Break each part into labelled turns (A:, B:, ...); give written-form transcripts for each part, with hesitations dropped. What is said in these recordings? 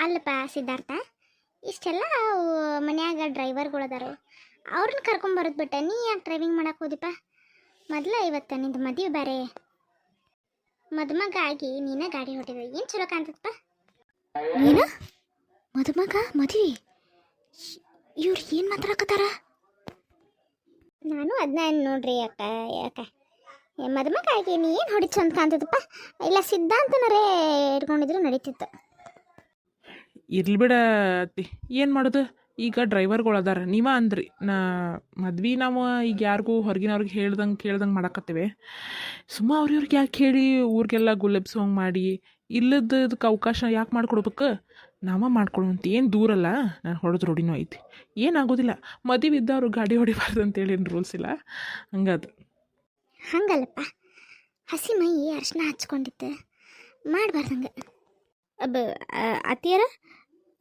A: ಅಲ್ಲಪ್ಪ ಸಿದ್ಧಾರ್ಥ, ಇಷ್ಟೆಲ್ಲ ಮನ್ಯಾಗ ಡ್ರೈವರ್ಗಳು ಅದಾರು, ಅವ್ರನ್ನ ಕರ್ಕೊಂಬರೋದು ಬಿಟ್ಟೆ ನೀ ಯಾಕೆ ಡ್ರೈವಿಂಗ್ ಮಾಡಕ್ಕೆ ಹೋದಿಪ್ಪ? ಮೊದಲ ಇವತ್ತು ನಿಂದು ಮದುವೆ ಬೇರೆ, ಮದುಮಗ ಆಗಿ ನೀನೇ ಗಾಡಿ ಹೊಟ್ಟಿದ, ಏನು ಚಲೋ ಕಾಣ್ತದಪ್ಪ.
B: ಏನ ಮದುಮಗ ಮದುವೆ? ಇವ್ರು ಏನು ಮಾತಾಡಕತ್ತಾರ?
A: ನಾನು ಅದನ್ನ ನೋಡ್ರಿ ಯಾಕೆ ಮದುಮಗ ಆಗಿ ನೀ ಏನು ಹೊಡಿತು ಚಂದ ಕಾಣ್ತದಪ್ಪ. ಇಲ್ಲ ಸಿದ್ಧಾಂತನರೇ ಇಟ್ಕೊಂಡಿದ್ರು ನಡೀತಿತ್ತು.
C: ಇರ್ಲಿ ಬಿಡ ಅತ್ತಿ, ಏನು ಮಾಡೋದು ಈಗ ಡ್ರೈವರ್ಗಳು ಅದಾರ. ನೀವ ಅಂದ್ರಿ ಮದ್ವೆ ನಾವು ಈಗ ಯಾರಿಗೂ ಹೊರಗಿನವ್ರಿಗೆ ಕೇಳ್ದಂಗೆ ಮಾಡಕತ್ತೇವೆ. ಸುಮ್ಮ ಇವ್ರಿಗೆ ಯಾಕೆ ಹೇಳಿ ಊರಿಗೆಲ್ಲ ಗುಲ್ಲೆಬ್ಸೋಂಗೆ ಮಾಡಿ ಇಲ್ಲದಕ್ಕೆ ಅವಕಾಶ ಯಾಕೆ ಮಾಡ್ಕೊಡ್ಬೇಕು? ನಾವ ಮಾಡ್ಕೊಡುವಂತ ಏನು ದೂರಲ್ಲ, ನಾನು ಹೊಡೆದು ರೂಢಿನೂ ಐತಿ, ಏನಾಗೋದಿಲ್ಲ. ಮದುವೆ ಇದ್ದವ್ರು ಗಾಡಿ ಹೊಡಿಬಾರ್ದು ಅಂತೇಳಿ ಏನು ರೂಲ್ಸ್ ಇಲ್ಲ, ಹಂಗದು.
A: ಹಂಗಲ್ಲಪ್ಪ, ಹಸಿ ಮೈ ಅರ್ಶಿನ ಹಚ್ಕೊಂಡಿತ್ತು ಮಾಡಬಾರ್ದಂಗೆ.
B: ಅತ್ತಿಯರ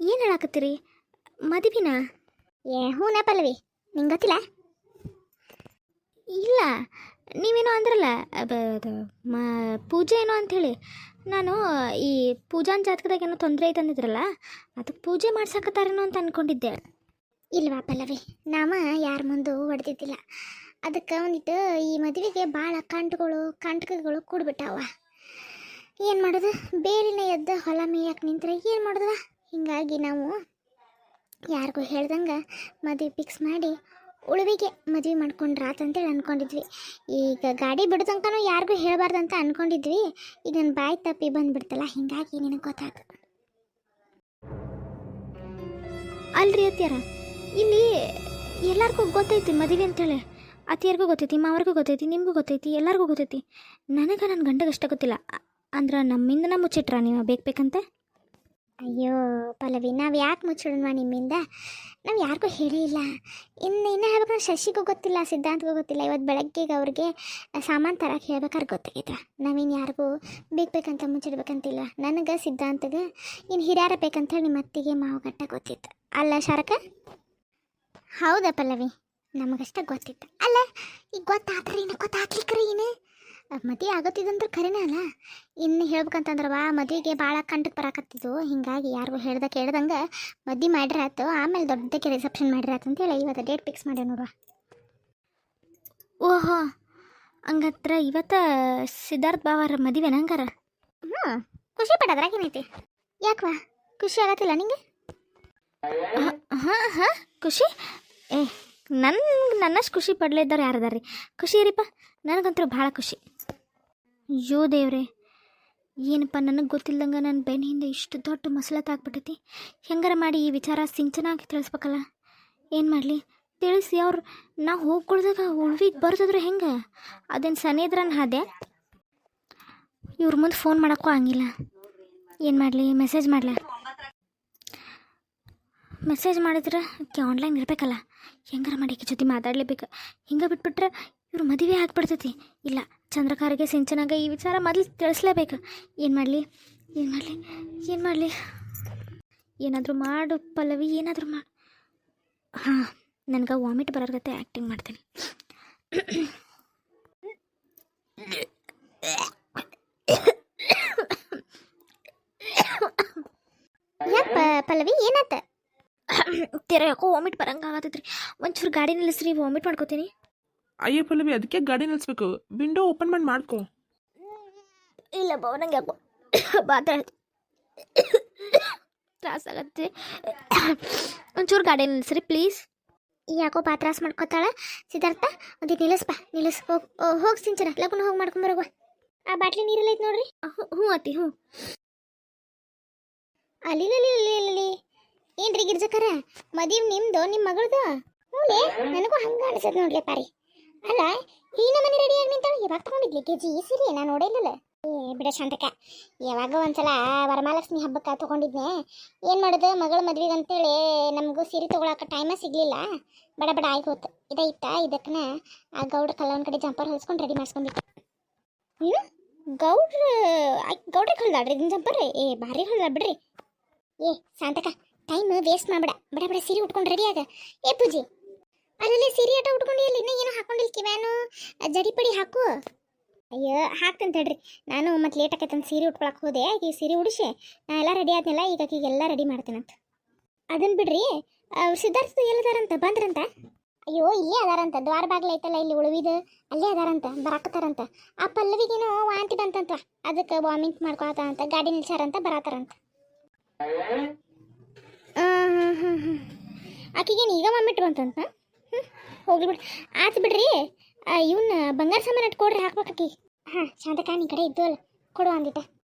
B: ಏನು ಹೇಳಾಕತ್ತೀರಿ? ಮದುವಿನ?
A: ಹೂನ ಪಲ್ಲವಿ, ನಿಂಗೆ ಗೊತ್ತಿಲ್ಲ?
B: ಇಲ್ಲ, ನೀವೇನೋ ಅಂದ್ರಲ್ಲ ಪೂಜೆ ಏನೋ ಅಂಥೇಳಿ. ನಾನು ಈ ಪೂಜಾನ್ ಜಾತಕದಾಗ ಏನೋ ತೊಂದರೆ ಐತೆ ಅಂದಿದ್ರಲ್ಲ, ಅದಕ್ಕೆ ಪೂಜೆ ಮಾಡ್ಸಕತ್ತಾರೇನೋ ಅಂತ ಅಂದ್ಕೊಂಡಿದ್ದೆ.
A: ಇಲ್ವಾ ಪಲ್ಲವಿ, ನಾವ ಯಾರ ಮುಂದೆ ಹೊಡೆದಿದ್ದಿಲ್ಲ. ಅದಕ್ಕೆ ಒಂದಿಟ್ಟು ಈ ಮದುವೆಗೆ ಭಾಳ ಕಂಟಕಗಳು ಕೂಡ್ಬಿಟ್ಟಾವ. ಏನು ಮಾಡೋದು, ಬೇಲಿನ ಎದ್ದ ಹೊಲ ಮೇಯಕ್ಕೆ ನಿಂತ್ರೆ ಏನು ಮಾಡೋದ? ಹೀಗಾಗಿ ನಾವು ಯಾರಿಗೂ ಹೇಳ್ದಂಗೆ ಮದುವೆ ಫಿಕ್ಸ್ ಮಾಡಿ ಉಳುವಿಗೆ ಮದುವೆ ಮಾಡ್ಕೊಂಡ್ರಾತಂತೇಳಿ ಅಂದ್ಕೊಂಡಿದ್ವಿ. ಈಗ ಗಾಡಿ ಬಿಡೋದಂಕನೂ ಯಾರಿಗೂ ಹೇಳಬಾರ್ದಂತ ಅಂದ್ಕೊಂಡಿದ್ವಿ. ಈಗ ನನ್ನ ಬಾಯಿ ತಪ್ಪಿ ಬಂದುಬಿಡ್ತಲ್ಲ, ಹೀಗಾಗಿ ನಿನಗೆ ಗೊತ್ತಾಯ್ತು.
B: ಅಲ್ರಿ ಅತ್ತಿಯರ, ಇಲ್ಲಿ ಎಲ್ಲರಿಗೂ ಗೊತ್ತೈತಿ ಮದುವೆ ಅಂತೇಳಿ. ಅತ್ತಿಯರ್ಗೂ ಗೊತ್ತೈತಿ, ಮಾವ್ರಿಗೂ ಗೊತ್ತೈತಿ, ನಿಮಗೂ ಗೊತ್ತೈತಿ, ಎಲ್ಲರಿಗೂ ಗೊತ್ತೈತಿ. ನನಗೆ ನನ್ನ ಗಂಡಗೆ ಅಷ್ಟೇ ಗೊತ್ತಿಲ್ಲ. ಅಂದ್ರೆ ನಮ್ಮಿಂದನ ಮುಚ್ಚಿಟ್ರ ನೀವು ಬೇಕಂತೆ?
A: ಅಯ್ಯೋ ಪಲ್ಲವಿ, ನಾವು ಯಾಕೆ ಮುಚ್ಚಿಡೋಣ ನಿಮ್ಮಿಂದ? ನಾವು ಯಾರಿಗೂ ಹೇಳೇ ಇಲ್ಲ. ಇನ್ನೂ ಹೇಳ್ಬೇಕಂದ್ರೆ ಶಶಿಗೂ ಗೊತ್ತಿಲ್ಲ, ಸಿದ್ಧಾಂತಗೂ ಗೊತ್ತಿಲ್ಲ. ಇವತ್ತು ಬೆಳಗ್ಗೆಗೆ ಅವ್ರಿಗೆ ಸಾಮಾನು ತರಕ್ಕೆ ಹೇಳ್ಬೇಕಾದ್ರೆ ಗೊತ್ತಾಗೈತೆ. ನಾವೇನು ಯಾರಿಗೂ ಬೇಕಂತ ಮುಚ್ಚಿಡ್ಬೇಕಂತಿಲ್ಲ. ನನಗೆ ಸಿದ್ಧಾಂತಗೆ ಇನ್ನು ಹಿರಿಯರ ಬೇಕಂತೇಳಿ ನಿಮ್ಮ ಅತ್ತಿಗೆ ಮಾವುಗಟ್ಟ ಗೊತ್ತಿತ್ತು ಅಲ್ಲ ಶಾರಕ? ಹೌದಾ ಪಲ್ಲವಿ, ನಮಗಷ್ಟ ಗೊತ್ತಿತ್ತು ಅಲ್ಲ. ಈಗ ಗೊತ್ತಾದ್ರೆ ಇನ್ನು ಗೊತ್ತಾಗ್ಲಿಕ್ರಿ ಏನು ಮದುವೆ ಆಗೋತಿದಂದ್ರೆ ಖರೇನೇ ಅಲ್ಲ. ಇನ್ನು ಹೇಳ್ಬೇಕಂತಂದ್ರೆ ಮದುವೆಗೆ ಭಾಳ ಕಂಟಕ್ಕೆ ಬರಾಕತ್ತಿದ್ದು, ಹೀಗಾಗಿ ಯಾರಿಗೂ ಕೇಳ್ದಂಗೆ ಮದುವೆ ಮಾಡಿರಾತು, ಆಮೇಲೆ ದೊಡ್ಡಕ್ಕೆ ರಿಸೆಪ್ಷನ್ ಮಾಡಿರಾತು ಅಂತೇಳಿ ಇವತ್ತು ಡೇಟ್ ಫಿಕ್ಸ್ ಮಾಡ್ಯಾವ ನೋಡುವ.
B: ಓಹೋ, ಹಂಗತ್ರ ಇವತ್ತು ಸಿದ್ಧಾರ್ಥ ಬಾವರ ಮದುವೆ ಹಂಗಾರ?
A: ಖುಷಿ ಪಡೋದ್ರಾಗ ಏನೈತಿ? ಯಾಕವಾ ಖುಷಿ ಆಗತ್ತಿಲ್ಲ ನಿಂಗೆ?
B: ಹಾಂ ಖುಷಿ? ನನ್ನಷ್ಟು ಖುಷಿ ಪಡ್ಲಿದ್ದವ್ರು ಯಾರದಾರ್ರಿ? ಖುಷಿ ಇರಿಪ್ಪ, ನನಗಂತೂ ಭಾಳ ಖುಷಿ. ಅಯ್ಯೋ ದೇವ್ರೆ, ಏನಪ್ಪ ನನಗೆ ಗೊತ್ತಿಲ್ಲದಂಗೆ ನನ್ನ ಬೆನ್ನ ಹಿಂದೆ ಇಷ್ಟು ದೊಡ್ಡ ಮಸಲತ್ ಆಗ್ಬಿಟ್ಟೈತಿ. ಹೆಂಗಾರ ಮಾಡಿ ಈ ವಿಚಾರ ಸಿಂಚನಾಗಿ ತಿಳಿಸ್ಬೇಕಲ್ಲ. ಏನು ಮಾಡಲಿ ತಿಳಿಸಿ ಅವ್ರು ನಾವು ಹೋಗ್ಕೊಳ್ದಾಗ ಉಳ್ವಿಗೆ ಬರ್ತದ್ರೆ ಹೆಂಗೆ? ಅದೇನು ಸನೇದ್ರನ್ ಹಾದೆ? ಇವ್ರ ಮುಂದೆ ಫೋನ್ ಮಾಡೋಕ್ಕೂ ಆಗಿಲ್ಲ. ಏನು ಮಾಡಲಿ, ಮೆಸೇಜ್ ಮಾಡಿದ್ರೆ ಆಕೆ ಆನ್ಲೈನ್ ಇರಬೇಕಲ್ಲ. ಹೆಂಗಾರ ಮಾಡಿ ಆಕೆ ಜೊತೆ ಮಾತಾಡಲೇಬೇಕು. ಹಿಂಗೆ ಬಿಟ್ಬಿಟ್ರೆ ಇವ್ರು ಮದುವೆ ಆಗಿಬಿಡ್ತೈತಿ. ಇಲ್ಲ, ಚಂದ್ರಕಾರಿಗೆ ಸಿಂಚನಾಗ ಈ ವಿಚಾರ ಮೊದಲು ತಿಳಿಸ್ಲೇಬೇಕು. ಏನು ಮಾಡಲಿ ಏನಾದರೂ ಮಾಡು ಪಲ್ಲವಿ, ಏನಾದರೂ ಮಾಡು. ಹಾಂ, ನನಗೆ ವಾಮಿಟ್ ಬರೋರ್ಗತ್ತೆ ಆ್ಯಕ್ಟಿಂಗ್ ಮಾಡ್ತೀನಿ.
A: ಯಾಕೆ ಪಲ್ಲವಿ, ಏನಾತ?
B: ಯಾಕೋ ವಾಮಿಟ್ ಬರಂಗೆ ಆಗತ್ತೈತ್ರಿ. ಒಂಚೂರು ಗಾಡಿ ನಿಲ್ಲಿಸ್ರಿ, ವಾಮಿಟ್ ಮಾಡ್ಕೋತೀನಿ.
C: ಅಯ್ಯೋ ಪಲ್ಲವಿ, ಅದಕ್ಕೆ ಗಾಡಿ ನಿಲ್ಲಿಸ್ಬೇಕು. ವಿಂಡೋ ಓಪನ್ ಮಾಡಿ ಮಾಡ್ಕೊ.
B: ಇಲ್ಲ ನಂಗೆ ಯಾಕೋ ಬಾತ್ರ ತ್ರಾಸ ಆಗತ್ತೆ. ಒಂಚೂರು ಗಾಡಿ ನಿಲ್ಲಿಸ್ರಿ ಪ್ಲೀಸ್.
A: ಯಾಕೋ ತ್ರಾಸ ಮಾಡ್ಕೋತಾಳ ಸಿದ್ಧಾರ್ಥ? ಒಂದು ನಿಲ್ಲಿಸ್ ಹೋಗಿ ಸಿಂಚನ ಲಗುನ ಹೋಗಿ ಮಾಡ್ಕೊಂಬರೋಗ. ಆ ಬಾಟ್ಲಿ ನೀರಲ್ಲಿ ಐತೆ ನೋಡ್ರಿ.
B: ಹ್ಞೂ ಅತ್ತಿ, ಹ್ಞೂ.
A: ಅಲ್ಲಿ ಏನ್ರಿ ಗಿರ್ಜಕರ, ಮದುವೆ ನಿಮ್ದು ನಿಮ್ಮ ಮಗಳದು? ಹ್ಞೂ, ನನಗೂ ಹಂಗೆ ಅನಿಸತ್ ನೋಡ್ಲಿ ಪಾರಿ. ಅಲ್ಲ, ಈ ನಮ್ಮನೆ ರೆಡಿಯಾಗಿ ನಿಂತಾಳೆ. ಯಾವಾಗ ತಗೊಂಡಿದ್ಲಿ ಕೆಜಿ ಈ ಸೀರೆ? ನಾನು ನೋಡಿಲ್ಲಲ್ಲ. ಬಿಡ ಶಾಂತಕ, ಯಾವಾಗ ಒಂದ್ಸಲ ವರಮಹಾಲಕ್ಷ್ಮಿ ಹಬ್ಬಕ್ಕೆ ತೊಗೊಂಡಿದ್ನೆ. ಏನು ಮಾಡೋದು, ಮಗಳ ಮದ್ವೆಗೆ ಅಂತೇಳಿ ನಮಗೂ ಸೀರೆ ತೊಗೊಳಕ್ಕೆ ಟೈಮೇ ಸಿಗಲಿಲ್ಲ. ಬಡ ಆಗಿ ಹೋತು. ಇದೈತಾ, ಇದಕ್ಕನ ಆ ಗೌಡ್ರ ಕಲ್ಲವನ ಕಡೆ ಜಂಪರ್ ಹೊಲ್ಸ್ಕೊಂಡು ರೆಡಿ ಮಾಡಿಸ್ಕೊಂಡ್ಬಿಟ್ಟು. ಗೌಡ್ರ ಹೊಲ್ದಾಡ್ರಿ ಇದನ್ನ ಜಂಪರ್? ಭಾರಿ ಹೊಲ್ದ ಬಿಡ್ರಿ. ಶಾಂತಕ, ಟೈಮ್ ವೇಸ್ಟ್ ಮಾಡ್ಬೇಡ. ಬಡ ಸೀರೆ ಉಟ್ಕೊಂಡು ರೆಡಿ ಆಗ. ಪೂಜಿ, ಅಲ್ಲಲ್ಲಿ ಸೀರೆ ಆಟ ಉಟ್ಕೊಂಡು ಇನ್ನೂ ಏನೋ ಹಾಕೊಂಡಿಲ್ಲ, ಕಿವ್ಯಾನು ಜಡಿಪಡಿ ಹಾಕು. ಅಯ್ಯೋ ಹಾಕ್ತೇನೆ ತಡ್ರಿ. ನಾನು ಮತ್ತೆ ಲೇಟ್ ಆಕೈತಂತ ಸೀರೆ ಉಟ್ಕೊಳಕ್ಕೆ ಹೋದೆ. ಈಗ ಸೀರೆ ಉಡಿಸಿ ನಾ ಎಲ್ಲ ರೆಡಿ ಆದ್ನಲ್ಲ, ಈಗ ಆಕಿಗೆಲ್ಲ ರೆಡಿ ಮಾಡ್ತೇನಂತ. ಅದನ್ನ ಬಿಡ್ರಿ, ಅವ್ರು ಸಿದ್ಧಾರ್ಥ ಎಲ್ಲದಾರಂತ ಬಂದ್ರಂತ? ಅಯ್ಯೋ ಇಲ್ಲೇ ಅದಾರಂತ, ದ್ವಾರ ಬಾಗ್ಲ ಐತಲ್ಲ ಇಲ್ಲಿ ಉಳಿವಿದು, ಅಲ್ಲೇ ಅದಾರಂತ, ಬರಾಕತ್ತಾರಂತ. ಆ ಪಲ್ಲವಿಗೇನೋ ವಾಂತಿ ಬಂತಂತ, ಅದಕ್ಕೆ ವಾಮಿಂಗ್ ಮಾಡ್ಕೊಳತಾರಂತ, ಗಾಡಿ ನಿಲ್ಸಾರಂತ, ಬರಾತಾರಂತ. ಆಕಿಗೇನು ಈಗ ವಾಮಿಟ್ ಬಂತಂತ? ಹೋಗ್ಲಿ ಬಿಡ್ರಿ, ಆತು ಬಿಡ್ರಿ. ಇವನ್ನ ಬಂಗಾರ ಸಾಮಾನು ಕೊಡ್ರಿ, ಹಾಕ್ಬೇಕಾಕಿ. ಹಾಂ ಶಾಂತಕ ನಿನ್ನ ಕಡೆ ಇದ್ದು ಅಲ್ಲ, ಕೊಡು ಅಂದಿಟ್ಟ.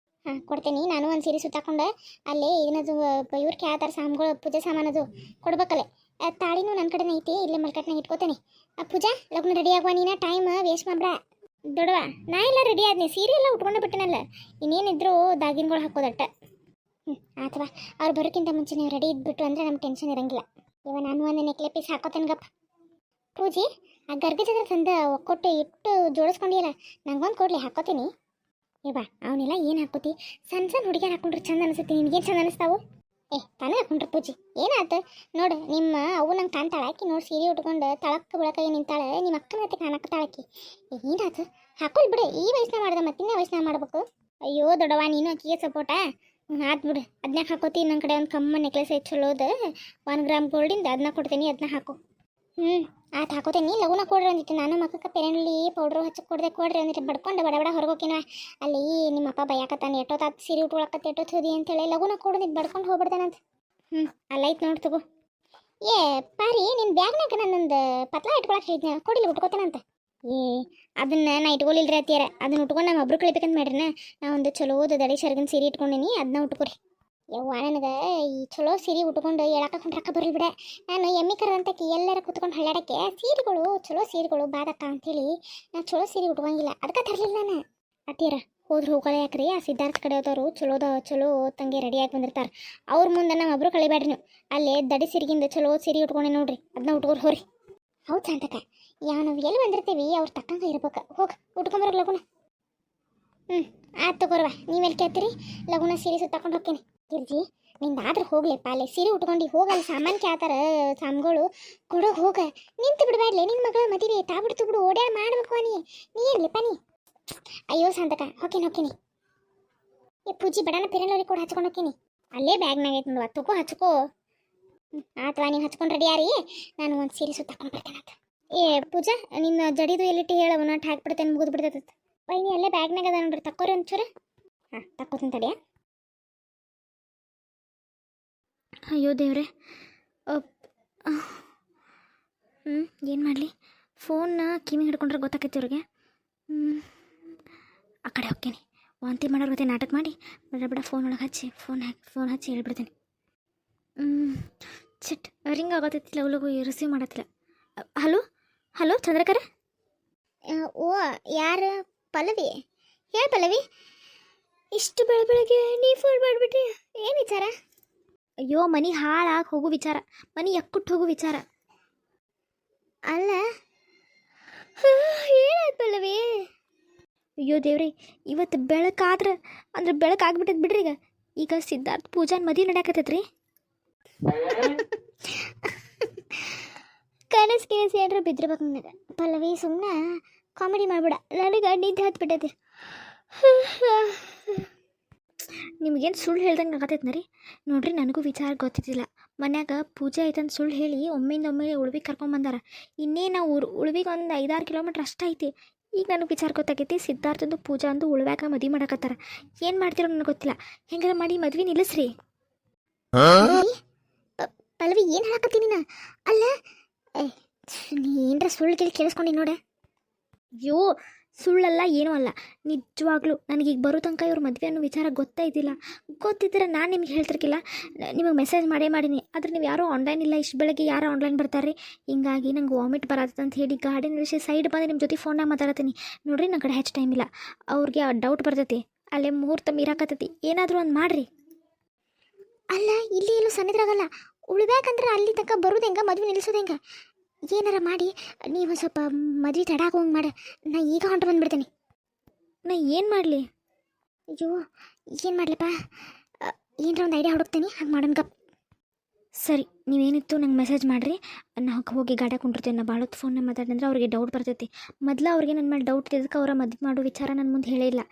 A: ಹಾಂ ಕೊಡ್ತೇನೆ. ನಾನು ಒಂದು ಸೀರೆ ಸುತ್ತಾಕೊಂಡು ಅಲ್ಲೇ ಇದನ್ನದು ಇವ್ರು ಕೇಳ್ತಾರೆ ಸಾಮಾನುಗಳು, ಪೂಜೆ ಸಾಮಾನದು ಕೊಡ್ಬೇಕಲ್ಲೇ. ತಾಳಿನೂ ನನ್ನ ಕಡೆನೇ ಐತಿ, ಇಲ್ಲೇ ಮಲ್ಕಟ್ನಾಗ ಇಟ್ಕೋತೇನೆ. ಪೂಜಾ ಲಗ್ನ ರೆಡಿ ಆಗುವ, ನೀನ ಟೈಮ್ ವೇಸ್ಟ್ ಮಾಡ್ಬೇಡ ದೊಡ್ಡವ. ನಾ ಎಲ್ಲ ರೆಡಿ ಆದ್ನಿ, ಸೀರೆ ಎಲ್ಲ ಉಟ್ಕೊಂಡೆ ಬಿಟ್ಟನಲ್ಲ, ಇನ್ನೇನಿದ್ರು ದಾಗಿನ್ಗಳು ಹಾಕೋದಟ್ಟ. ಅಥವಾ ಅವ್ರು ಬರೋಕ್ಕಿಂತ ಮುಂಚೆ ನೀವು ರೆಡಿ ಇದ್ಬಿಟ್ಟು ಅಂದರೆ ನಮ್ಗೆ ಟೆನ್ಷನ್ ಇರಂಗಿಲ್ಲ. ಇವಾಗ ನಾನು ಒಂದು ನೆಕ್ಲೆ ಪೀಸ್ ಹಾಕೋತೇನೆ ಗಪ್ಪ. ಪೂಜೆ ಆ ಗರ್ಗಜದ್ರ ತಂದ ಕೊಟ್ಟು ಇಟ್ಟು ಜೋಡಿಸ್ಕೊಂಡಿಯಲ್ಲ, ನಂಗೊಂದು ಕೊಡ್ಲಿ, ಹಾಕೋತೀನಿ. ಇವಾ ಅವನ್ನೆಲ್ಲ ಏನು ಹಾಕೋತಿ? ಸಣ್ಣ ಸಣ್ಣ ಹುಡುಗಿಯರು ಹಾಕೊಂಡ್ರೆ ಚಂದ ಅನಿಸುತ್ತೆ. ನಿನಗೇನು ಚಂದ ಅನಿಸ್ತಾವು? ತಾನೇ ಹಾಕೊಂಡ್ರೆ ಪೂಜೆ ಏನಾಯ್ತು ನೋಡು. ನಿಮ್ಮ ಅವು ನಂಗೆ ಕಾಣ್ತಾಳಾಕಿ ನೋಡಿ, ಸೀರೆ ಉಟ್ಕೊಂಡು ತಳಕ್ಕೆ ಬೆಳಕಾಗಿ ನಿಂತಾಳೆ, ನಿಮ್ಮ ಅಕ್ಕನ ಜೊತೆ ಕಾಣಕ್ತಾಳಾಕಿ. ಏನಾಯ್ತು? ಹಾಕೊಲ್ ಬಿಡು, ಈ ವಯಸ್ಸಿನ ಮಾಡ್ದೆ ಮತ್ತಿನ್ನ ವಯಸ್ಸಿನ ಮಾಡ್ಬೇಕು. ಅಯ್ಯೋ ದೊಡ್ಡವ, ನೀನು ಅಕ್ಕಿಗೆ ಸಪೋರ್ಟ. ಆತು ಬಿಡು, ಅದನ್ನ ಹಾಕೋತಿ. ನನ್ನ ಕಡೆ ಒಂದು ಕಮ್ಮ ನೆಕ್ಲೆಸ್ ಐತೆ ಚಲೋದು, 1 ಗ್ರಾಮ್ ಗೋಲ್ಡಿಂದ, ಅದನ್ನ ಕೊಡ್ತೀನಿ, ಅದನ್ನ ಹಾಕೋ. ಆತು ಹಾಕೋತೇನೆ. ಲಗುನ ಕೊಡ್ರಿ ಅಂದಿತ್ತು. ನಾನು ಮಕ್ಕಕ್ಕೆ ಪೆರಣ್ಲಿ ಪೌಡ್ರು ಹಚ್ಚಕ್ಕೆ ಕೊಡ್ರಿ ಅಂದಿಟ್ಟು ಬಡ್ಕೊಂಡು ಬಡ ಹೊರಗೋಕಿನ. ಅಲ್ಲಿ ನಿಮ್ಮ ಅಪ್ಪ ಬೈಯಾಕತ್ತಾನೆ, ಎಷ್ಟೊತ್ತಾತು ಸೀರೆ ಉಟ್ಕೊಳಕತ್ತೆ, ಎಷ್ಟೊತ್ತು ಹೋದಿ ಅಂತೇಳಿ. ಲಗುನ ಕೊಡೋದಿದ್ದು ಬಡ್ಕೊಂಡು ಹೋಗ್ಬಿಡ್ತಾನಂತ. ಅಲ್ಲೈತೆ ನೋಡಿ ತಗೋ. ಪಾರಿ, ನಿನ್ನ ಬ್ಯಾಗ್ನಾಗ ನಾನೊಂದು ಪತ್ಲ ಇಟ್ಕೊಳಕ್ಕೆ ಹೇಳಿದ್ನ, ಕೊಡಿಲ್ಲ ಉಟ್ಕೋತಾನಂತ. ಅದನ್ನ ನಾ ಇಟ್ಕೊಳಿಲ್ರಿ ಅತ್ತಿಯಾರ, ಅದನ್ನ ಉಟ್ಕೊಂಡು ನಮ್ಮ ಒಬ್ರು ಕಳಿಬೇಕಂತ ಮಾಡ್ರಿ. ನಾ ಒಂದು ಚಲೋದು ದಡಿ ಸರ್ಗನ್ ಸೀರೆ ಇಟ್ಕೊಂಡೀನಿ, ಅದನ್ನ ಉಟ್ಕೊರಿ. ಯವ್ವ ನನಗೆ ಈ ಚಲೋ ಸೀರೆ ಉಟ್ಕೊಂಡು ಹೇಳಕ್ಕೆ ಕುಂಡ್ರಕ್ಕ ಬರಲಿ ಬಿಡ. ನಾನು ಎಮ್ಮಿ ಕರದಂತಕ್ಕೆ ಎಲ್ಲರ ಕುತ್ಕೊಂಡು ಹಳ್ಳಾಡಕ್ಕೆ ಸೀರೆಗಳು, ಚಲೋ ಸೀರೆಗಳು ಬಾದಕ್ಕ ಅಂಥೇಳಿ ನಾನು ಚಲೋ ಸೀರೆ ಉಟ್ಕೊಂಗಿಲ್ಲ, ಅದಕ್ಕೆ ತರಲಿಲ್ಲ ನಾನು. ಅತ್ತೀರ ಹೋದ್ರೆ ಹೋಗಲ್ಲ ಯಾಕ್ರಿ, ಆ ಸಿದ್ಧಾರ್ಥ ಕಡೆಯವರು ಚಲೋ ತಂಗಿ ರೆಡಿಯಾಗಿ ಬಂದಿರ್ತಾರೆ. ಅವ್ರ ಮುಂದೆ ನಮ್ಮ ಒಬ್ರು ಕಳಿಬೇಡ್ರಿ ನೀವು. ಅಲ್ಲೇ ದಡಿ ಸೀರೆಗಿಂದ ಚಲೋ ಸೀರೆ ಉಟ್ಕೊಂಡೆ ನೋಡ್ರಿ, ಅದನ್ನ ಉಟ್ಕೋರಿ ಹೋರಿ. ಹೌದು ಶಾಂತಕ, ನಾವು ಎಲ್ಲಿ ಬಂದಿರ್ತೀವಿ ಅವ್ರು ತಕ್ಕಂಗೆ ಇರ್ಬೇಕು. ಹೋಗಿ ಉಟ್ಕೊಂಬರ ಲಗುನ. ಆಯ್ತು ತಗೋರ್ವ, ನೀವೆಲ್ಲಿ ಕೇಳ್ತೀರಿ? ಲಗುನ ಸೀರೆ ಸುತ್ತಾಕೊಂಡು ಹೋಗ್ತೀನಿ. ಗಿರ್ಜಿ ನಿಂದಾದ್ರೂ ಹೋಗ್ಲಿ ಪಾಲೆ, ಸೀರೆ ಉಟ್ಕೊಂಡು ಹೋಗಲ್ಲ. ಸಾಮಾನು ಕೇಳ್ತಾರ ಸಾಮ್ಗಳು, ಕೊಡೋಗಿ ಹೋಗ. ನಿಂತು ಬಿಡಬೇಡ್ಲಿ, ನಿನ್ನ ಮಗಳ ಮದುವೆ ತಾಬಿಡ್ತು ಬಿಡು, ಓಡ್ಯಾಡ ಮಾಡ್ಬೇಕು. ನೀ ಇರ್ಲಿಪ್ಪ ನೀ. ಅಯ್ಯೋ ಶಾಂತಕ, ಹೋಗ್ತೀನಿ. ಈ ಪೂಜಿ ಬಡನ ಪಿರಲವ್ರಿಗೆ ಕೂಡ ಹಚ್ಕೊಂಡು ಹೋಗ್ತೀನಿ. ಅಲ್ಲೇ ಬ್ಯಾಗ್ನಾಗ ಐತೆ ನೋಡುವ, ತಗೋ ಹಚ್ಕೋ. ಆತವಾ, ನೀವು ಹಚ್ಕೊಂಡು ರೆಡಿ ಯಾರಿ, ನಾನು ಒಂದು ಸೀರೆ ಸುತ್ತಾಕೊಂಡು ಬರ್ತೇನೆ. ಪೂಜಾ ನಿನ್ನ ಜಡಿದು ಎಲ್ಲಿಟ್ಟು ಹೇಳವ, ನಾಟ್ ಹಾಕ್ಬಿಡ್ತೇನೆ, ಮುಗಿದು ಬಿಡ್ತೈತೆ. ನೀ ಅಲ್ಲೇ ಬ್ಯಾಗ್ನಾಗ ಅದ ನೋಡ್ರಿ, ತಕ್ಕೋರಿ ಒಂಚೂರು. ತಕ್ಕೋತೀನಿ ತಡಿಯ.
B: ಅಯ್ಯೋ ದೇವ್ರೆ, ಏನು ಮಾಡಲಿ? ಫೋನ್ನ ಕಿವಿ ಹಿಡ್ಕೊಂಡ್ರೆ ಗೊತ್ತಾಕೈತಿ ಅವ್ರಿಗೆ. ಆ ಕಡೆ ಹೋಗ್ತೀನಿ, ವಾಂತಿ ಮಾಡೋರ್ ಗೊತ್ತೇ ನಾಟಕ ಮಾಡಿ ಬಿಡ ಫೋನ್ ಒಳಗೆ ಹಚ್ಚಿ ಫೋನ್ ಹಚ್ಚಿ ಹೇಳ್ಬಿಡ್ತೀನಿ. ಚಿಟ್ ರಿಂಗ್ ಆಗತ್ತೈತಿ, ಲಗು ರಿಸೀವ್ ಮಾಡತ್ತಿಲ್ಲ. ಹಲೋ ಚಂದ್ರಕರ.
A: ಓ ಯಾರು? ಪಲ್ಲವಿ. ಹೇಳಿ ಪಲ್ಲವಿ, ಇಷ್ಟು ಬೆಳಗ್ಗೆ ನೀ ಫೋನ್ ಮಾಡಿಬಿಟ್ರಿ, ಏನು ವಿಚಾರ?
B: ಅಯ್ಯೋ ಮನೆ ಹಾಳಾಗಿ ಹೋಗೋ ವಿಚಾರ, ಮನೆ ಎಕ್ಕುಟ್ಟು ಹೋಗೋ ವಿಚಾರ.
A: ಅಲ್ಲ ಏನಾಯ್ತು ಪಲ್ಲವಿ?
B: ಅಯ್ಯೋ ದೇವ್ರಿ, ಇವತ್ತು ಬೆಳಕಾದ್ರೆ ಅಂದ್ರೆ ಬೆಳಕಾಗ್ಬಿಟ್ಟದ್ ಬಿಡ್ರಿ. ಈಗ ಸಿದ್ಧಾರ್ಥ ಪೂಜಾನ್ ಮದುವೆ ನಡೆಯಕತ್ತೈತ್ರಿ.
A: ಕನಸು ಏನ್ರ ಬಿದ್ದಿರ್ಬೇಕು ನನಗೆ. ಪಲ್ಲವಿ ಸುಮ್ಮನೆ ಕಾಮಿಡಿ ಮಾಡ್ಬೇಡ, ನನಗೆ ನಿದ್ದೆ ಹತ್ಬಿಟ್ಟೈತಿ.
B: ನಿಮಗೇನು ಸುಳ್ಳು ಹೇಳ್ದಂಗೆ ಆಗತೈತೆ ರೀ. ನೋಡ್ರಿ, ನನಗೂ ವಿಚಾರ ಗೊತ್ತಿದ್ದಿಲ್ಲ. ಮನ್ಯಾಗ ಪೂಜೆ ಐತಂತ ಸುಳ್ಳು ಹೇಳಿ ಒಮ್ಮಿಂದೊಮ್ಮೆ ಉಳ್ವಿಗೆ ಕರ್ಕೊಂಬಂದಾರ. ಇನ್ನೇ ನಾವು ಉಳ್ವಿಗೆ ಒಂದು 5-6 ಕಿಲೋಮೀಟ್ರ್ ಅಷ್ಟೇ ಐತಿ. ಈಗ ನನಗೆ ವಿಚಾರ ಗೊತ್ತಾಗೈತಿ, ಸಿದ್ಧಾರ್ಥಂದು ಪೂಜಾ ಅಂದು ಉಳ್ವ್ಯಾಗ ಮದುವೆ ಮಾಡಕತ್ತಾರ. ಏನು ಮಾಡ್ತಿರೋ ನನಗೆ ಗೊತ್ತಿಲ್ಲ. ಹೆಂಗಾರ ಮಾಡಿ ಮದ್ವೆ ನಿಲ್ಲಿಸ್ರಿ.
A: ಪಲ್ಲವಿ ಏನು ಹೇಳಕತ್ತೀನಿ ನಾ? ಅಲ್ಲ ನೀ ಏನರ ಸುಳ್ಳು ಕೇಳಿಸ್ಕೊಂಡು ನೋಡ.
B: ಅಯ್ಯೋ ಸುಳ್ಳಲ್ಲ, ಏನೂ ಅಲ್ಲ, ನಿಜವಾಗ್ಲೂ ನನಗೀಗ ಬರೋ ತನಕ ಇವ್ರ ಮದುವೆ ಅನ್ನೋ ವಿಚಾರ ಗೊತ್ತಿದ್ದರೆ ನಾನು ನಿಮ್ಗೆ ಹೇಳ್ತಿರ್ಕಿಲ್ಲ. ನಿಮಗೆ ಮೆಸೇಜ್ ಮಾಡೀನಿ, ಆದ್ರೆ ನೀವು ಯಾರೂ ಆನ್ಲೈನ್ ಇಲ್ಲ. ಇಷ್ಟು ಬೆಳಗ್ಗೆ ಯಾರು ಆನ್ಲೈನ್ ಬರ್ತಾರೆ? ಹಿಂಗಾಗಿ ನಂಗೆ ವಾಮಿಟ್ ಬರತ್ತೆ ಅಂತ ಹೇಳಿ ಗಾಡಿ ನಿಲ್ಲಿಸಿ ಸೈಡ್ ಬಂದು ನಿಮ್ಮ ಜೊತೆ ಫೋನ್ನಾಗ ಮಾತಾಡ್ತೀನಿ. ನೋಡ್ರಿ, ನನ್ನ ಕಡೆ ಹೆಚ್ಚು ಟೈಮ್ ಇಲ್ಲ. ಅವ್ರಿಗೆ ಡೌಟ್ ಬರ್ತೈತಿ, ಅಲ್ಲೇ ಮುಹೂರ್ತ ಮೀರಾಕತ್ತೈತಿ. ಏನಾದರೂ ಒಂದು ಮಾಡಿರಿ.
A: ಅಲ್ಲ ಇಲ್ಲಿ ಎಲ್ಲೂ ಸನ್ನಿದ್ರಾಗಲ್ಲ, ಉಳ್ಬೇಕಂದ್ರೆ ಅಲ್ಲಿ ತನಕ ಬರೋದು ಹೆಂಗೆ, ಮದುವೆ ನಿಲ್ಲಿಸೋದು ಹೆಂಗೆ? ಏನಾರ ಮಾಡಿ ನೀವು ಸ್ವಲ್ಪ ಮದುವೆ ತಡ ಆಗೋಂಗೆ ಮಾಡ. ನಾ ಈಗ ಹೊಂಟು ಬಂದುಬಿಡ್ತೇನೆ.
B: ನಾ ಏನು ಮಾಡಲಿ?
A: ಅಯ್ಯೋ ಏನು ಮಾಡಲಪ್ಪ, ಏನರ ಒಂದು ಐಡಿಯಾ ಹುಡುಕ್ತೇನೆ, ಹಂಗೆ ಮಾಡೋಣ ಗಪ್.
B: ಸರಿ, ನೀವೇನಿತ್ತು ನಂಗೆ ಮೆಸೇಜ್ ಮಾಡಿರಿ. ನಾ ಹೋಗಿ ಗಾಡಿ ಕುಂಡಿರ್ತೀನಿ. ನಾ ಭಾಳ ಹೊತ್ತು ಫೋನ್ನಾಗ ಮಾತಾಡಿದ್ರೆ ಅವ್ರಿಗೆ ಡೌಟ್ ಬರ್ತೈತಿ. ಮೊದಲು ಅವ್ರಿಗೆ ನನ್ನ ಮೇಲೆ ಡೌಟ್ ಇದ್ದಕ್ಕೆ ಅವ್ರ ಮದುವೆ ಮಾಡೋ ವಿಚಾರ ನನ್ನ ಮುಂದೆ ಹೇಳಿಲ್ಲ.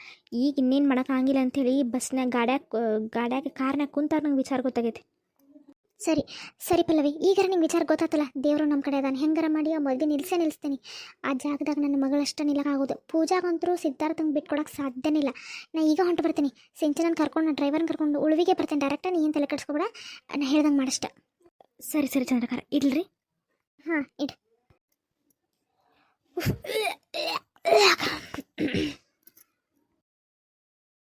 B: ಈಗ ಇನ್ನೇನು ಮಾಡೋಕ್ಕಾಗಿಲ್ಲ ಅಂಥೇಳಿ ಬಸ್ನಾಗ ಗಾಡ್ಯಾಗ ಕಾರ್ನಾಗ ಕುಂತಾಗ ನಂಗೆ ವಿಚಾರ ಗೊತ್ತಾಗೈತಿ.
A: ಸರಿ ಸರಿ ಪಲ್ಲವಿ, ಈಗಾರ ನಿಂಗೆ ವಿಚಾರ ಗೊತ್ತಾತಲ್ಲ, ದೇವರು ನಮ್ಮ ಕಡೆ ಅದಾನೆ. ಹೆಂಗಾರ ಮಾಡಿ ಆ ಮದುವೆ ನಿಲ್ಲಿಸ್ತೀನಿ. ಆ ಜಾಗದಾಗ ನನ್ನ ಮಗಳಷ್ಟ ನಿಲ್ಲಕ್ಕಾಗೋದು. ಪೂಜಾಗಂತರೂ ಸಿದ್ಧಾರ್ಥಂಗೆ ಬಿಟ್ಕೊಡಕ್ಕೆ ಸಾಧ್ಯನಿಲ್ಲ. ನಾ ಈಗ ಹೊಂಟು ಬರ್ತೀನಿ. ಸಿಂಚನನ್ ಕರ್ಕೊಂಡು, ನಾ ಡ್ರೈವರ್ನ ಕರ್ಕೊಂಡು ಉಳುವಿಗೆ ಬರ್ತೀನಿ ಡೈರೆಕ್ಟಾಗಿ. ನೀ ಏನು ತಲೆ ಕೆಡಿಸ್ಕೊಬೇಡ, ನಾ ಹೇಳ್ದಂಗೆ ಮಾಡಷ್ಟ.
B: ಸರಿ ಸರಿ ಚಂದ್ರಕಾರ, ಇಡ್ಲಿ.
A: ಹಾಂ ಇಡು.